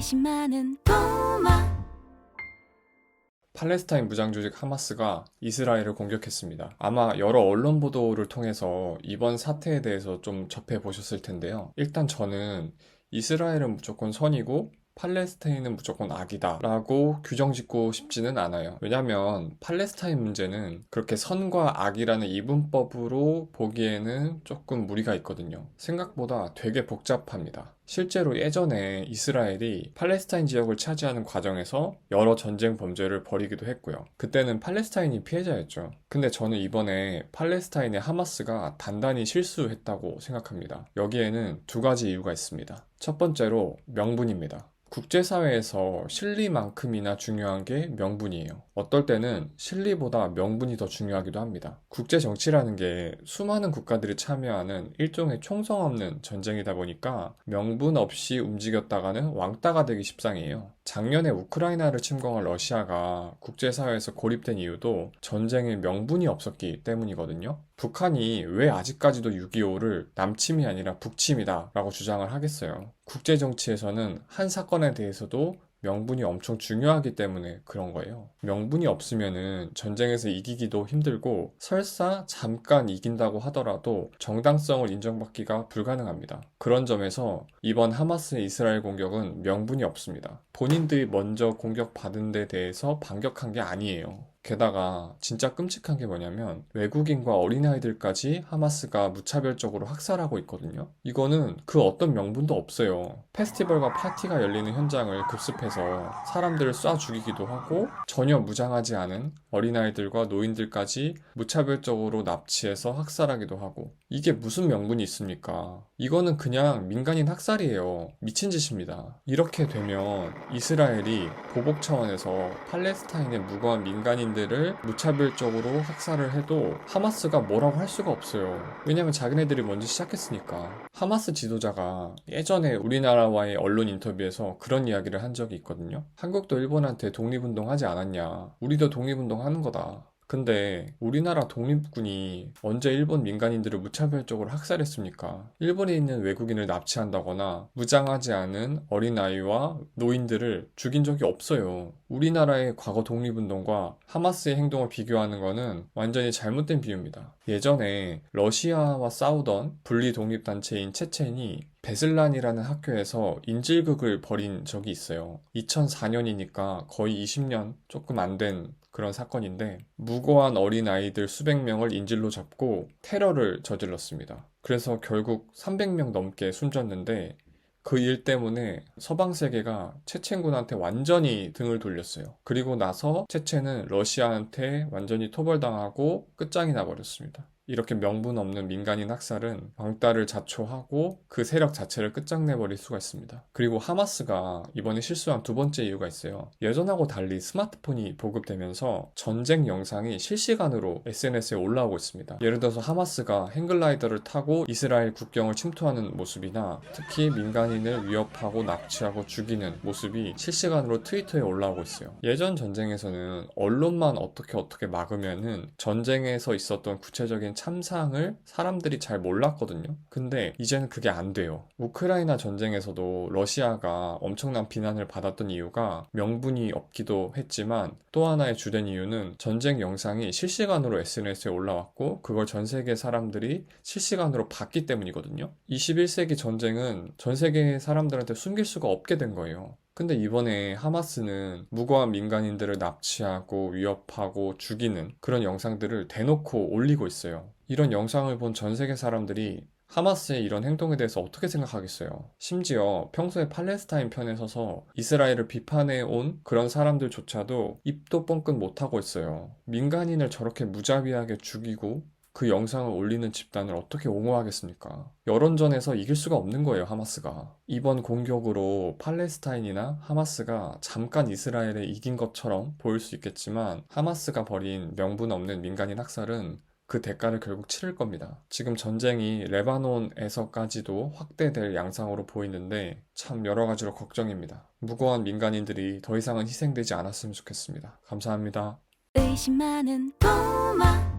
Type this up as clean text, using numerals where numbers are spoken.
의심 많은 꼬마. 팔레스타인 무장조직 하마스가 이스라엘을 공격했습니다. 아마 여러 언론 보도를 통해서 이번 사태에 대해서 좀 접해보셨을 텐데요. 일단 저는 이스라엘은 무조건 선이고 팔레스타인은 무조건 악이다 라고 규정짓고 싶지는 않아요. 왜냐면 팔레스타인 문제는 그렇게 선과 악이라는 이분법으로 보기에는 조금 무리가 있거든요. 생각보다 되게 복잡합니다. 실제로 예전에 이스라엘이 팔레스타인 지역을 차지하는 과정에서 여러 전쟁 범죄를 벌이기도 했고요. 그때는 팔레스타인이 피해자였죠. 근데 저는 이번에 팔레스타인의 하마스가 단단히 실수했다고 생각합니다. 여기에는 두 가지 이유가 있습니다. 첫 번째로 명분입니다. 국제사회에서 실리만큼이나 중요한 게 명분이에요. 어떨 때는 실리보다 명분이 더 중요하기도 합니다. 국제정치라는 게 수많은 국가들이 참여하는 일종의 총성 없는 전쟁이다 보니까 명분 없이 움직였다가는 왕따가 되기 십상이에요. 작년에 우크라이나를 침공한 러시아가 국제사회에서 고립된 이유도 전쟁에 명분이 없었기 때문이거든요. 북한이 왜 아직까지도 6.25를 남침이 아니라 북침이다 라고 주장을 하겠어요. 국제정치에서는 한 사건에 대해서도 명분이 엄청 중요하기 때문에 그런 거예요. 명분이 없으면은 전쟁에서 이기기도 힘들고 설사 잠깐 이긴다고 하더라도 정당성을 인정받기가 불가능합니다. 그런 점에서 이번 하마스의 이스라엘 공격은 명분이 없습니다. 본인들이 먼저 공격받은 데 대해서 반격한 게 아니에요. 게다가 진짜 끔찍한 게 뭐냐면 외국인과 어린아이들까지 하마스가 무차별적으로 학살하고 있거든요. 이거는 그 어떤 명분도 없어요. 페스티벌과 파티가 열리는 현장을 급습해서 사람들을 쏴 죽이기도 하고 전혀 무장하지 않은 어린아이들과 노인들까지 무차별적으로 납치해서 학살하기도 하고 이게 무슨 명분이 있습니까? 이거는 그냥 민간인 학살이에요. 미친 짓입니다. 이렇게 되면 이스라엘이 보복 차원에서 팔레스타인의 무고한 민간인들을 무차별적으로 학살을 해도 하마스가 뭐라고 할 수가 없어요. 왜냐면 자기네들이 먼저 시작했으니까. 하마스 지도자가 예전에 우리나라와의 언론 인터뷰에서 그런 이야기를 한 적이 있거든요. 한국도 일본한테 독립운동 하지 않았냐. 우리도 독립운동 하는 거다. 근데 우리나라 독립군이 언제 일본 민간인들을 무차별적으로 학살했습니까? 일본에 있는 외국인을 납치한다거나 무장하지 않은 어린아이와 노인들을 죽인 적이 없어요. 우리나라의 과거 독립운동과 하마스의 행동을 비교하는 것은 완전히 잘못된 비유입니다. 예전에 러시아와 싸우던 분리 독립단체인 체첸이 베슬란이라는 학교에서 인질극을 벌인 적이 있어요. 2004년이니까 거의 20년 조금 안 된 그런 사건인데 무고한 어린아이들 수백 명을 인질로 잡고 테러를 저질렀습니다. 그래서 결국 300명 넘게 숨졌는데 그 일 때문에 서방 세계가 체첸군한테 완전히 등을 돌렸어요. 그리고 나서 체첸은 러시아한테 완전히 토벌당하고 끝장이 나버렸습니다. 이렇게 명분 없는 민간인 학살은 왕따를 자초하고 그 세력 자체를 끝장내버릴 수가 있습니다. 그리고 하마스가 이번에 실수한 두 번째 이유가 있어요. 예전하고 달리 스마트폰이 보급되면서 전쟁 영상이 실시간으로 SNS에 올라오고 있습니다. 예를 들어서 하마스가 행글라이더를 타고 이스라엘 국경을 침투하는 모습이나 특히 민간인을 위협하고 납치하고 죽이는 모습이 실시간으로 트위터에 올라오고 있어요. 예전 전쟁에서는 언론만 어떻게 막으면은 전쟁에서 있었던 구체적인 참상을 사람들이 잘 몰랐거든요. 근데 이제는 그게 안 돼요. 우크라이나 전쟁에서도 러시아가 엄청난 비난을 받았던 이유가 명분이 없기도 했지만 또 하나의 주된 이유는 전쟁 영상이 실시간으로 SNS에 올라왔고 그걸 전 세계 사람들이 실시간으로 봤기 때문이거든요. 21세기 전쟁은 전 세계 사람들한테 숨길 수가 없게 된 거예요. 근데 이번에 하마스는 무고한 민간인들을 납치하고 위협하고 죽이는 그런 영상들을 대놓고 올리고 있어요. 이런 영상을 본 전 세계 사람들이 하마스의 이런 행동에 대해서 어떻게 생각하겠어요? 심지어 평소에 팔레스타인 편에 서서 이스라엘을 비판해 온 그런 사람들조차도 입도 뻥끗 못하고 있어요. 민간인을 저렇게 무자비하게 죽이고 그 영상을 올리는 집단을 어떻게 옹호하겠습니까? 여론전에서 이길 수가 없는 거예요, 하마스가. 이번 공격으로 팔레스타인이나 하마스가 잠깐 이스라엘에 이긴 것처럼 보일 수 있겠지만 하마스가 벌인 명분 없는 민간인 학살은 그 대가를 결국 치를 겁니다. 지금 전쟁이 레바논에서까지도 확대될 양상으로 보이는데 참 여러 가지로 걱정입니다. 무고한 민간인들이 더 이상은 희생되지 않았으면 좋겠습니다. 감사합니다. 의심 많은 꼬마.